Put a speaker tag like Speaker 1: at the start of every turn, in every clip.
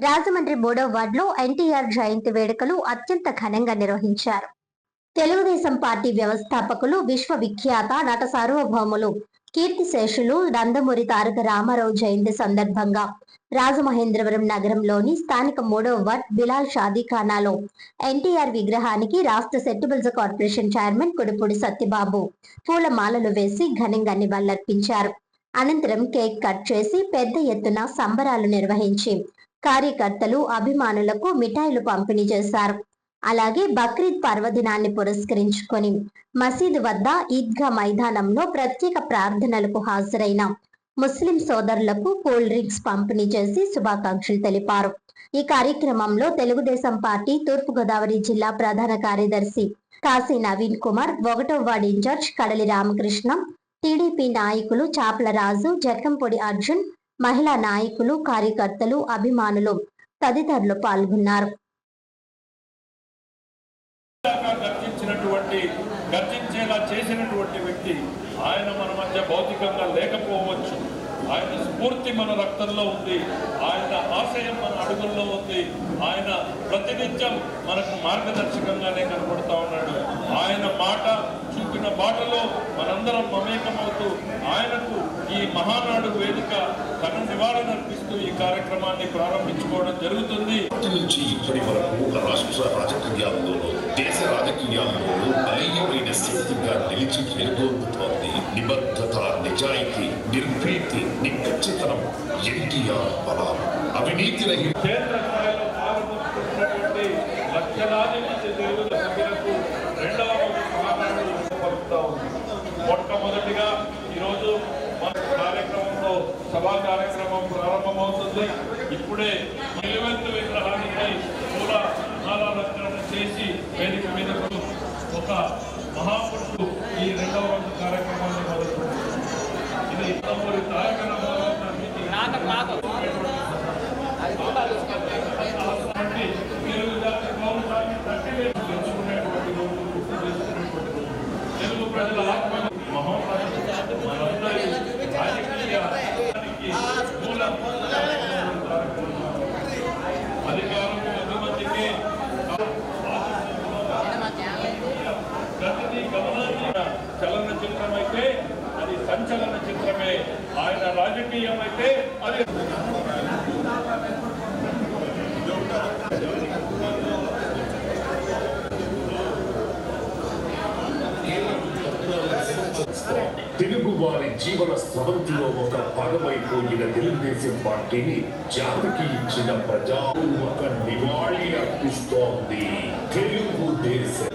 Speaker 1: రాజమండ్రి 3వ వార్డులో ఎన్టీఆర్ జయంతి వేడుకలు అత్యంత ఘనంగా నిర్వహించారు. తెలుగుదేశం పార్టీ వ్యవస్థాపకులు, విశ్వవిఖ్యాత నట సార్వభౌములు, కీర్తిశేషులు నందమూరి తారక రామారావు జయంతి సందర్భంగా రాజమహేంద్రవరం నగరంలోని స్థానిక 3వ వార్డ్ బిలాల్ షాదీఖానాలో ఎన్టీఆర్ విగ్రహానికి రాష్ట్ర సెట్టిబుల్స్ కార్పొరేషన్ చైర్మన్ కుడుపూడి సత్యబాబు పూలమాలలు వేసి ఘనంగా నివాళులర్పించారు. అనంతరం కేక్ కట్ చేసి పెద్ద ఎత్తున సంబరాలు నిర్వహించి కార్యకర్తలు, అభిమానులకు మిఠాయిలు పంపిణీ చేశారు. అలాగే బక్రీద్ పర్వదినాన్ని పురస్కరించుకొని మసీదు వద్ద ఈద్గా మైదానంలో ప్రత్యేక ప్రార్థనలకు హాజరైన ముస్లిం సోదరులకు కూల్ డ్రింక్స్ పంపిణీ చేసి శుభాకాంక్షలు తెలిపారు. ఈ కార్యక్రమంలో తెలుగుదేశం పార్టీ తూర్పుగోదావరి జిల్లా ప్రధాన కార్యదర్శి కాశీ నవీన్ కుమార్, 1వ వార్డు ఇన్ఛార్జ్ కడలి రామకృష్ణ, టీడీపీ నాయకులు చాపల రాజు, జక్కంపొడి అర్జున్, మహిళా నాయకులు, కార్యకర్తలు, అభిమానులు తదితరులు పాల్గొన్నారు.
Speaker 2: గర్జించేలా చేసినటువంటి వ్యక్తి ఆయన మన మధ్య భౌతికంగా లేకపోవచ్చు. ఆయన స్ఫూర్తి మన రక్తంలో ఉంది, ఆయన ఆశయం మన అడుగుల్లో ఉంది. ఆయన ప్రతినిత్యం మనకు మార్గదర్శకంగానే కనపడుతూ ఉన్నాడు. ఆయన మాట చూపిన బాటలో మనందరం మమేకమవుతూ ఆయనకు ఈ మహానాడు వేదిక తన నివాళులర్పిస్తూ ఈ కార్యక్రమాన్ని ప్రారంభించుకోవడం జరుగుతుంది.
Speaker 3: నుంచి ఇప్పటి వరకు రాష్ట్ర రాజకీయాల్లోనూ దేశ రాజకీయాల్లోనూ బలీయమైన శక్తిగా నిలిచి వెలుగొందుతోంది. నిబద్ధత, నిజాయితీ, నిర్భీతి, నిక్కచ్చితనం ఎన్టీఆర్ బలం. అవినీతి రహిత
Speaker 2: కేంద్ర స్థాయిలో పాల్గొంటున్నటువంటి లక్షలాది మంది తెలుగు సభ్యులకు రెండవ పలుకుతా ఉంది. మొట్టమొదటిగా ఈరోజు మన కార్యక్రమంలో సభా కార్యక్రమం ప్రారంభమవుతుంది. ఇప్పుడే నిలువెత్తు విగ్రహానికి పూలమాలాలంకరణ చేసి వేదిక మీద ఒక మహాపురుషుడు ఈ రెండవ రోజు కార్యక్రమాన్ని మొదలుపెట్టారు. ఇది నందమూరి తారక రామారావు తెలుగు జాతి పౌరుషాన్ని తెలుసుకునేటువంటి రోజు, గుర్తు చేసుకునేటువంటి రోజు. తెలుగు ప్రజల ఆత్మ మనందరి రాజకీయానికి మూలం అధికారం కొద్దిమందికి ప్రతిదీ గమనాన్ని చలన చిత్రం అయితే అది సంచలన చిత్రమే. ఆయన రాజకీయం అయితే అది
Speaker 3: తెలుగు వారి జీవన స్రవంతిలో ఒక భాగమైపోయిన తెలుగుదేశం పార్టీని జాతికి ఇచ్చిన ప్రజా ఒక నివాళి అర్పిస్తోంది తెలుగుదేశం.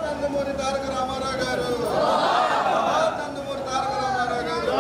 Speaker 4: నందమూరి తారక రామారావు గారు, నందమూరి తారక రామారావు గారు.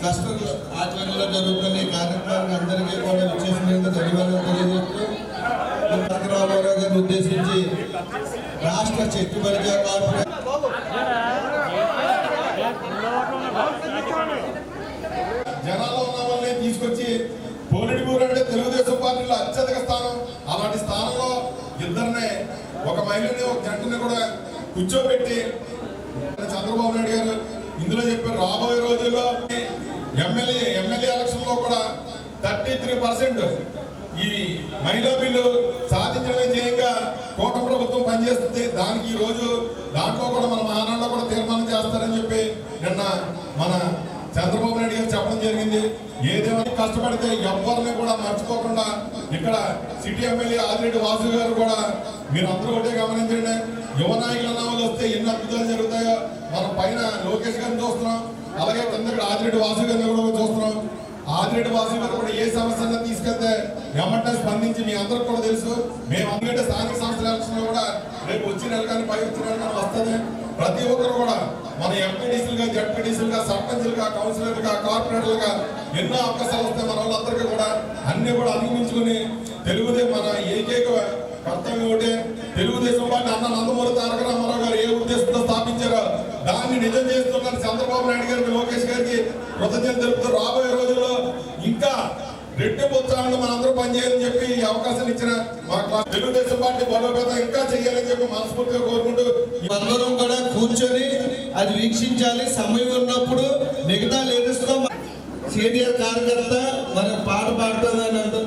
Speaker 4: క్లస్టర్ ఆధ్వర్యంలో జరుగుతున్న ఈ కార్యక్రమానికి అందరికీ కూడా విచ్చేసినందుకు ధన్యవాదాలు తెలియజేస్తూ రామారావు గారిని ఉద్దేశించి రాష్ట్ర శక్తి పరిచయ కార్పొరేషన్ జనాల్లో ఉన్న వాళ్ళని తీసుకొచ్చి పోలిటికూరు అంటే తెలుగుదేశం పార్టీలో అత్యధిక స్థానం. అలాంటి స్థానంలో ఇద్దరినే, ఒక మహిళని ఒక జంటని కూడా కూర్చోబెట్టి చంద్రబాబు నాయుడు గారు ఇందులో చెప్పారు రాబోయే రోజుల్లో ఎమ్మెల్యే ఎలక్షన్ లో కూడా 33% ఈ మహిళా బిల్లు సాధించడమే ధ్యేయంగా కూటమి ప్రభుత్వం పనిచేస్తుంది. దానికి ఈ రోజు దాంట్లో కూడా మన మహానాడులో కూడా తీర్మానం చేస్తారని చెప్పి నిన్న మన చంద్రబాబు నాయుడు గారు చెప్పడం జరిగింది. ఏదేమైనా కష్టపడితే ఎవరిని కూడా మర్చిపోకుండా ఇక్కడ సిటీ ఎమ్మెల్యే ఆదిరెడ్డి వాసు గారు కూడా మీరు అందరూ ఒకటే గమనించండి. యువ నాయకుల నామలు వస్తే ఎన్ని అద్భుతాలు జరుగుతాయో మనం పైన లోకేష్ గారిని చూస్తున్నాం, అలాగే కింద ఇక్కడ ఆదిరెడ్డి వాసు గారిని కూడా చూస్తున్నాం. ఆదిరెడ్డి వాసు గారు కూడా ఏ సమస్యను తీసుకెళ్తే వెంటనే స్పందించి మీ అందరికి కూడా తెలుసు. మేము అందుకంటే స్థానిక సంస్థల ఎలక్షన్ లో కూడా రేపు వచ్చిన నెల కానీ పై వచ్చిన నెల కానీ వస్తుంది. ప్రతి ఒక్కరు కూడా మన ఎంపీడీసీలుగా జడ్పీడీసీలుగా సర్పంచులుగా కౌన్సిలర్లుగా కార్పొరేటర్లుగా ఎన్నో అవకాశాలు వస్తాయి. మన వాళ్ళందరికీ కూడా అన్ని కూడా అధిగమించుకుని తెలుగుదేశం మన ఏకైక కర్తవ్యం ఒకటే తెలుగుదేశం పార్టీ అన్న నందమూరి తారక రామారావు గారు ఏ ఉద్దేశంతో స్థాపించారో దాన్ని నిజం చేస్తున్నారు చంద్రబాబు నాయుడు గారికి, లోకేష్ గారికి కృతజ్ఞతలు తెలుపుతూ రాబోయే రోజుల్లో ఇంకా రెట్టింపు ఉత్సాహంలో మనందరూ పనిచేయాలని చెప్పి ఈ అవకాశం ఇచ్చిన మా తెలుగుదేశం పార్టీ బలోపేతం ఇంకా చేయాలని చెప్పి మనస్ఫూర్తిగా కోరుకుంటూ
Speaker 5: అందరం కూడా కూర్చొని అది వీక్షించాలి. సమయం ఉన్నప్పుడు మిగతా లేడీస్ తో సీనియర్ కార్యకర్త మన పాట పాడుతుందని అందరూ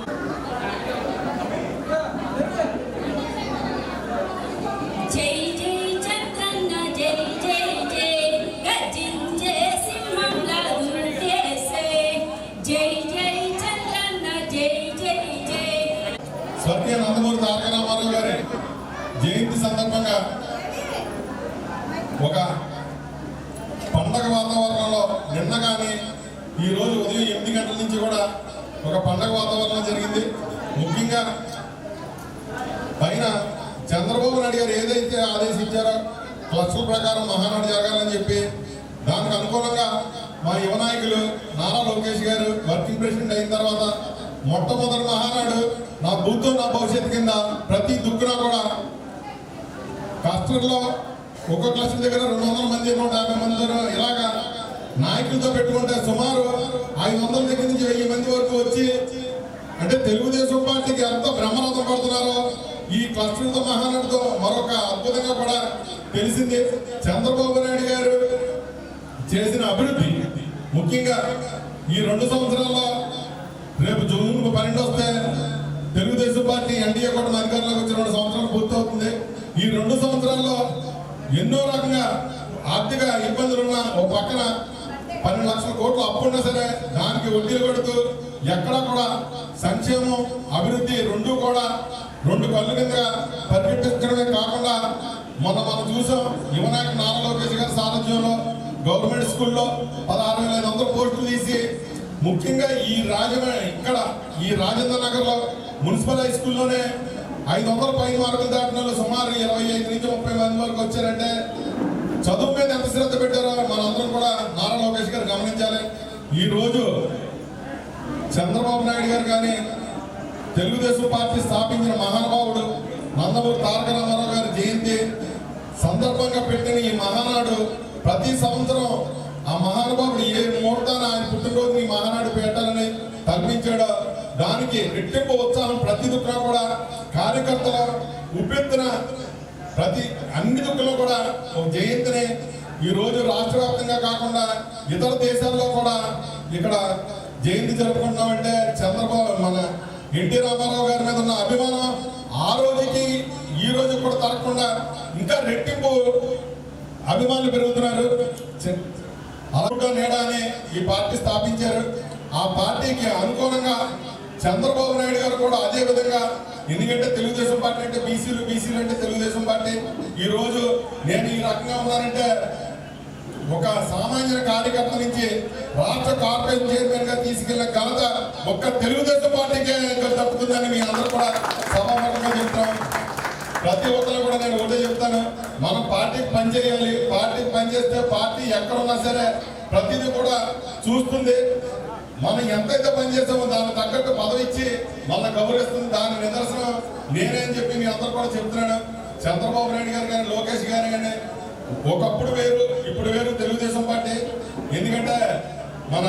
Speaker 4: స్వర్గీయ నందమూరి తారక రామారావు గారి జయంతి సందర్భంగా ఒక పండగ వాతావరణంలో నిన్న కానీ ఈ రోజు ఉదయం 8 గంటల నుంచి కూడా ఒక పండగ వాతావరణం జరిగింది. ముఖ్యంగా పైన చంద్రబాబు నాయుడు గారు ఏదైతే ఆదేశించారో క్లస్టర్ ప్రకారం మహానాడు జరగాలని చెప్పి దానికి అనుకూలంగా మా యువ నాయకులు నారా లోకేష్ గారు వర్కింగ్ ప్రెసిడెంట్ అయిన తర్వాత మొట్టమొదటి మహానాడు నా భూతో నా భవిష్యత్తు కింద ప్రతి దుక్కున కూడా క్లస్టర్లో ఒక్కొక్క క్లస్టర్ దగ్గర 200 మంది 150 మంది ఇలాగా నాయకులతో పెట్టుకుంటే సుమారు 500 దగ్గర నుంచి 1000 మంది వరకు వచ్చి అంటే తెలుగుదేశం పార్టీకి ఎంత బ్రహ్మరథం పడుతున్నారో ఈ క్లస్టర్తో మహానాడుతో మరొక అద్భుతంగా కూడా తెలిసింది. చంద్రబాబు నాయుడు గారు చేసిన అభివృద్ధి ముఖ్యంగా ఈ 2 సంవత్సరాల్లో రేపు జూన్ 12 వస్తే తెలుగుదేశం పార్టీ ఎన్డీఏ కూడా అధికారంలోకి వచ్చి 2 సంవత్సరాలు పూర్తవుతుంది. ఈ 2 సంవత్సరాల్లో ఎన్నో రకంగా ఆర్థిక ఇబ్బందులున్న ఒక పక్కన 12 లక్షల కోట్లు అప్పున్నా సరే దానికి వడ్డీలు కొడుతూ ఎక్కడా కూడా సంక్షేమం అభివృద్ధి రెండూ కూడా 2 కళ్ళు కింద పరిగెట్టించడమే కాకుండా మనం చూసాం యువనాయకుడు నారా లోకేష్ గారి సారథ్యంలో గవర్నమెంట్ స్కూల్లో 16,500 పోస్టులు తీసి ముఖ్యంగా ఈ రాజేంద్ర నగర్ లో మున్సిపల్ హై స్కూల్లోనే 500 పై మార్కులు దాటిన సుమారు 25 నుంచి 30 మంది వరకు వచ్చారంటే చదువు మీద ఎంత శ్రద్ధ పెట్టారో మనందరం కూడా నారా లోకేష్ గారు గమనించాలి. ఈ రోజు చంద్రబాబు నాయుడు గారు కానీ తెలుగుదేశం పార్టీ స్థాపించిన మహానుభావుడు నందమూరి తారక రామారావు గారి జయంతి సందర్భంగా పెట్టిన ఈ మహానాడు ప్రతి సంవత్సరం ఆ మహానుభావుడు ఏ ముహూర్తాన ఆయన పుట్టినరోజు ఈ మహానాడు పెట్టాలని కల్పించాడో దానికి రెట్టింపు ఉత్సాహం ప్రతి దుక్కున కూడా కార్యకర్తల ఉపెత్తున ప్రతి అన్ని దుక్కులో కూడా ఒక జయంతిని ఈ రోజు రాష్ట్ర వ్యాప్తంగా కాకుండా ఇతర దేశాల్లో కూడా ఇక్కడ జయంతి జరుపుకుంటున్నామంటే చంద్రబాబు మన ఎన్టీ రామారావు గారి మీద ఉన్న అభిమానం ఆ రోజుకి ఈ రోజు కూడా తరగకుండా ఇంకా రెట్టింపు అభిమానులు పెరుగుతున్నారు. అలరుగా నేడా అని ఈ పార్టీ స్థాపించారు. ఆ పార్టీకి అనుకూలంగా చంద్రబాబు నాయుడు గారు కూడా అదే విధంగా, ఎందుకంటే తెలుగుదేశం పార్టీ అంటే బీసీలు, బీసీలు అంటే తెలుగుదేశం పార్టీ. ఈ రోజు నేను ఈ రకంగా ఉన్నానంటే ఒక సామాన్య కార్యకర్త నుంచి రాష్ట్ర కార్పొరేషన్ చైర్మన్ గా తీసుకెళ్లిన ఘనత ఒక్క తెలుగుదేశం పార్టీకే దక్కుతుందని మీ అందరూ కూడా సభాముఖంగా చెప్తాం. ప్రతి ఒక్కరు కూడా నేను ఒకటే చెప్తాను, మనం పార్టీకి పనిచేయాలి. పార్టీకి పనిచేస్తే పార్టీ ఎక్కడున్నా సరే ప్రతిదీ కూడా చూస్తుంది. మనం ఎంతైతే పనిచేస్తామో దానికి తగ్గట్టు పదవి ఇచ్చి మన గౌరవిస్తుంది. దాని నిదర్శనం నేనేం చెప్పి మీ అందరూ కూడా చెప్తున్నాను. చంద్రబాబు నాయుడు గారు కానీ లోకేష్ గారు కానీ ఒకప్పుడు వేరు, ఇప్పుడు వేరు తెలుగుదేశం పార్టీ. ఎందుకంటే మన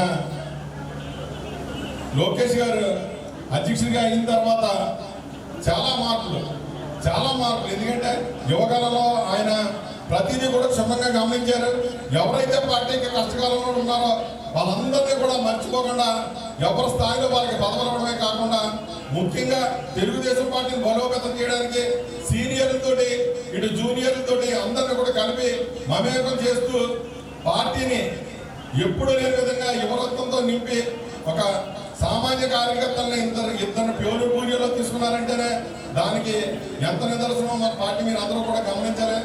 Speaker 4: లోకేష్ గారు అధ్యక్షుడిగా అయిన తర్వాత చాలా మార్పులు. ఎందుకంటే యువకాలంలో ఆయన ప్రతిదీ కూడా క్షుణ్ణంగా గమనించారు. ఎవరైతే పార్టీకి కష్టకాలంలో ఉన్నారో వాళ్ళందరినీ కూడా మర్చిపోకుండా ఎవరి స్థాయిలో వాళ్ళకి పదవలవడమే కాకుండా ముఖ్యంగా తెలుగుదేశం పార్టీని బలోపేతం చేయడానికి సీనియర్లతోటి ఇటు జూనియర్లతోటి అందరినీ కూడా కలిపి మమేకం చేస్తూ పార్టీని ఎప్పుడు లేని విధంగా యువరత్నంతో నింపి ఒక సామాన్య కార్యకర్తలను ఇద్దరు ప్యూర్ పూజలో తీసుకున్నారంటేనే దానికి ఎంత నిదర్శనం మన పార్టీ మీరు అందరూ కూడా గమనించాలి.